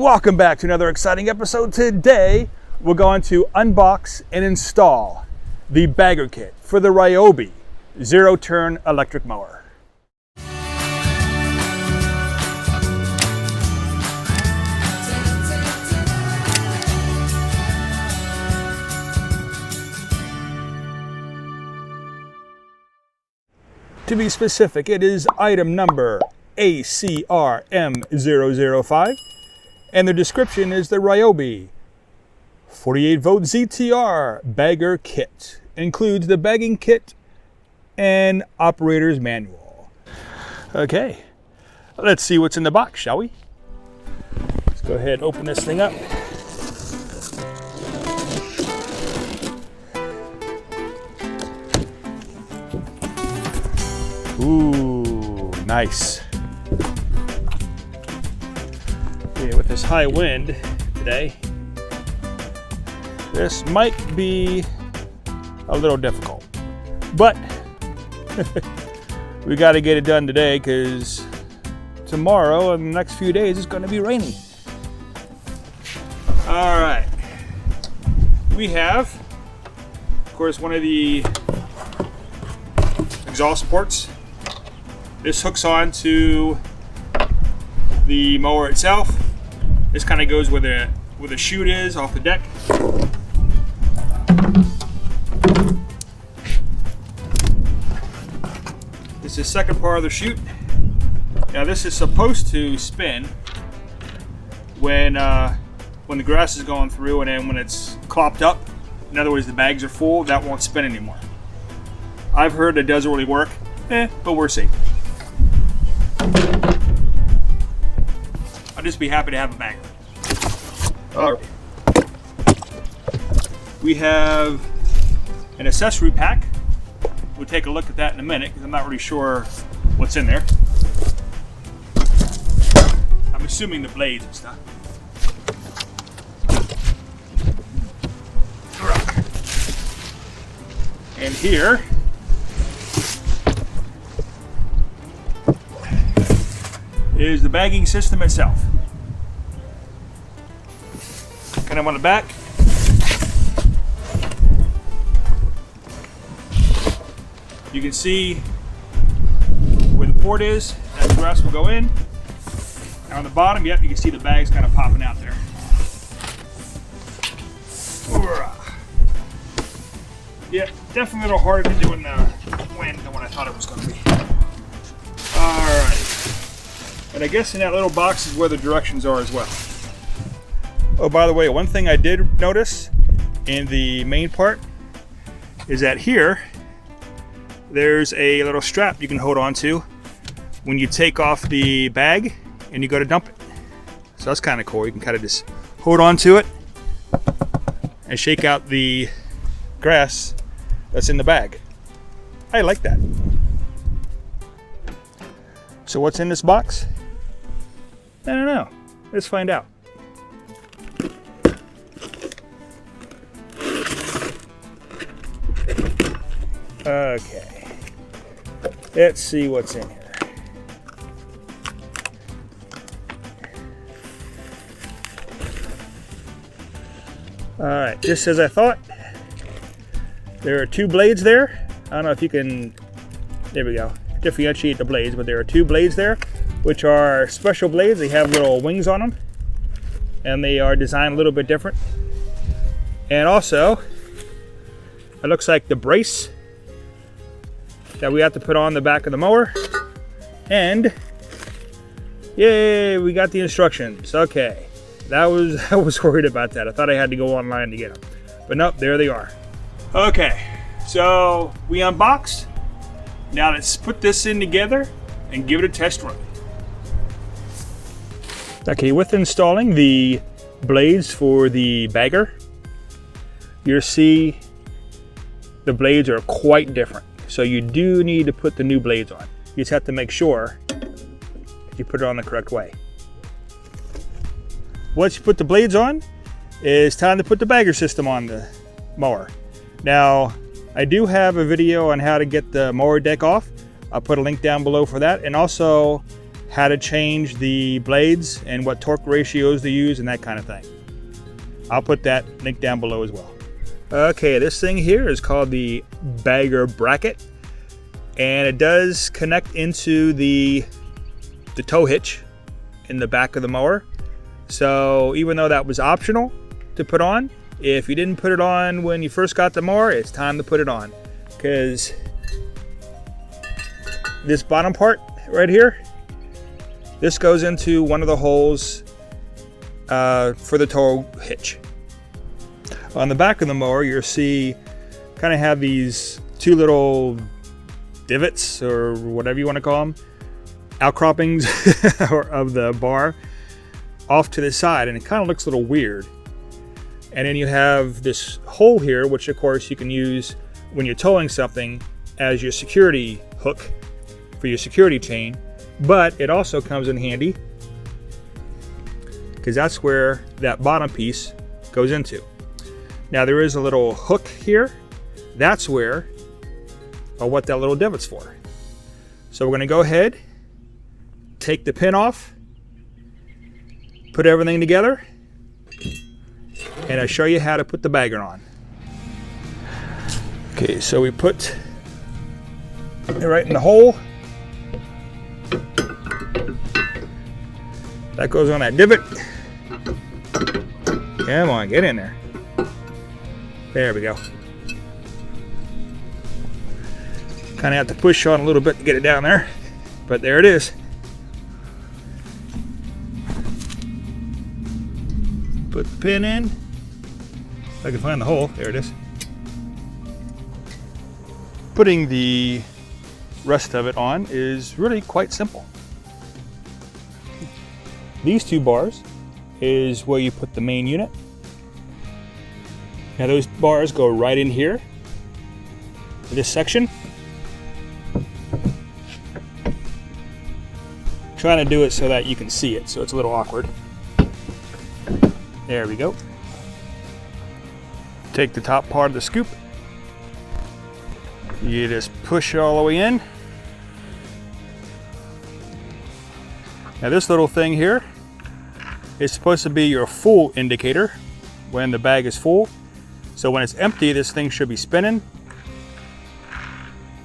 Welcome back to another exciting episode. Today, we're going to unbox and install the bagger kit for the Ryobi zero-turn electric mower. To be specific, it is item number ACRM005. And the description is the Ryobi 48-volt ZTR bagger kit. Includes the bagging kit and operator's manual. Okay, let's see what's in the box, shall we? Let's go ahead and open this thing up. Ooh, nice. Yeah, with this high wind today, this might be a little difficult, but we got to get it done today because tomorrow and the next few days it's going to be rainy. All right, we have, of course, one of the exhaust ports. This hooks on to the mower itself. This kind of goes where the chute is off the deck. This is the second part of the chute. Now this is supposed to spin when the grass is going through, and then when it's clopped up, in other words the bags are full, that won't spin anymore. I've heard it doesn't really work, but we'll see. I'll just be happy to have a bagger. All right. We have an accessory pack. We'll take a look at that in a minute because I'm not really sure what's in there. I'm assuming the blades and stuff. And here is the bagging system itself. Kind of on the back. You can see where the port is, that the rest will go in. And on the bottom, yep, you can see the bags kind of popping out there. Yeah, definitely a little harder to do in the wind than what I thought it was going to be. Alright. And I guess in that little box is where the directions are as well. Oh, by the way, one thing I did notice in the main part is that here, there's a little strap you can hold on to when you take off the bag and you go to dump it. So that's kind of cool. You can kind of just hold on to it and shake out the grass that's in the bag. I like that. So what's in this box? I don't know. Let's find out. Okay. Let's see what's in here. All right, just as I thought, there are two blades there. I don't know if you can, there we go, differentiate the blades, but there are two blades there, which are special blades. They have little wings on them, and they are designed a little bit different. And also, it looks like the brace that we have to put on the back of the mower. And yay, we got the instructions. Okay, I was worried about that. I thought I had to go online to get them, but nope, there they are. Okay, so we unboxed. Now let's put this in together and give it a test run. Okay, with installing the blades for the bagger, you'll see the blades are quite different. So you do need to put the new blades on. You just have to make sure that you put it on the correct way. Once you put the blades on, it's time to put the bagger system on the mower. Now, I do have a video on how to get the mower deck off. I'll put a link down below for that. And also, how to change the blades and what torque ratios to use and that kind of thing. I'll put that link down below as well. Okay, this thing here is called the bagger bracket, and it does connect into the tow hitch in the back of the mower. So even though that was optional to put on, if you didn't put it on when you first got the mower, it's time to put it on, because this bottom part right here, this goes into one of the holes for the tow hitch. On the back of the mower, you'll see kind of have these two little divots, or whatever you want to call them, outcroppings of the bar off to the side, and it kind of looks a little weird. And then you have this hole here, which of course you can use when you're towing something as your security hook for your security chain, but it also comes in handy because that's where that bottom piece goes into. Now there is a little hook here. That's where, or what that little divot's for. So we're going to go ahead, take the pin off, put everything together, and I'll show you how to put the bagger on. Okay, so we put it right in the hole. That goes on that divot. Come on, get in there. There we go. Kind of have to push on a little bit to get it down there, but there it is. Put the pin in. If I can find the hole, there it is. Putting the rest of it on is really quite simple. These two bars is where you put the main unit. Now those bars go right in here, this section. Trying to do it so that you can see it, so it's a little awkward. There we go. Take the top part of the scoop. You just push it all the way in. Now this little thing here is supposed to be your full indicator when the bag is full. So when it's empty, this thing should be spinning.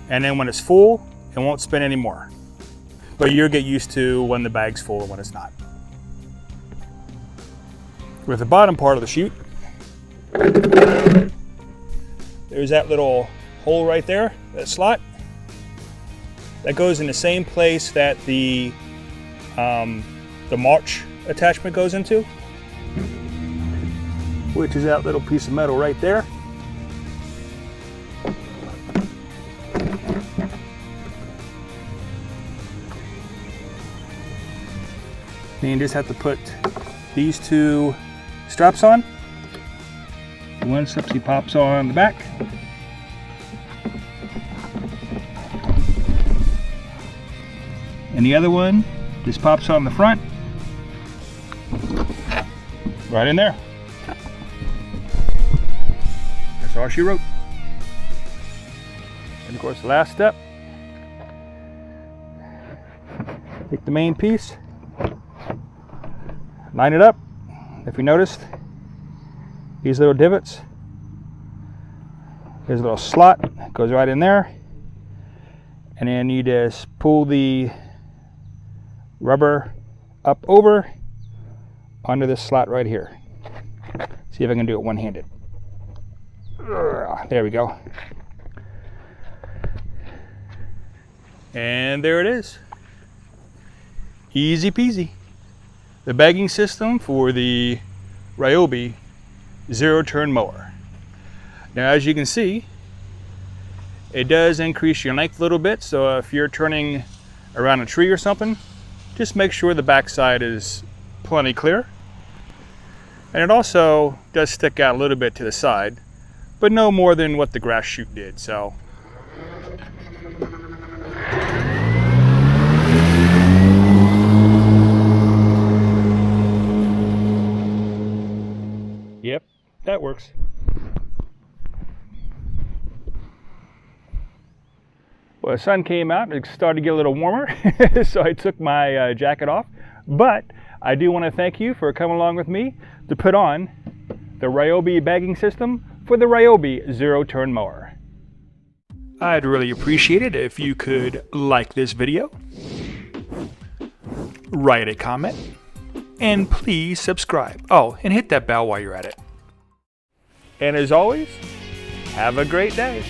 And then when it's full, it won't spin anymore. But you'll get used to when the bag's full and when it's not. With the bottom part of the chute, there's that little hole right there, that slot. That goes in the same place that the March attachment goes into, which is that little piece of metal right there. Then you just have to put these two straps on. One slipsy pops on the back. And the other one just pops on the front. Right in there. That's all she wrote. And of course, the last step, take the main piece, line it up. If you noticed, these little divots, there's a little slot, goes right in there. And then you just pull the rubber up over onto this slot right here. See if I can do it one-handed. There we go. And there it is. Easy peasy. The bagging system for the Ryobi zero-turn mower. Now as you can see, it does increase your length a little bit, so if you're turning around a tree or something, just make sure the backside is plenty clear. And it also does stick out a little bit to the side, but no more than what the grass chute did. So yep, that works. Well, the sun came out, it started to get a little warmer, so I took my jacket off. But I do want to thank you for coming along with me to put on the Ryobi bagging system for the Ryobi zero-turn mower. I'd really appreciate it if you could like this video, write a comment, and please subscribe. Oh, and hit that bell while you're at it. And as always, have a great day.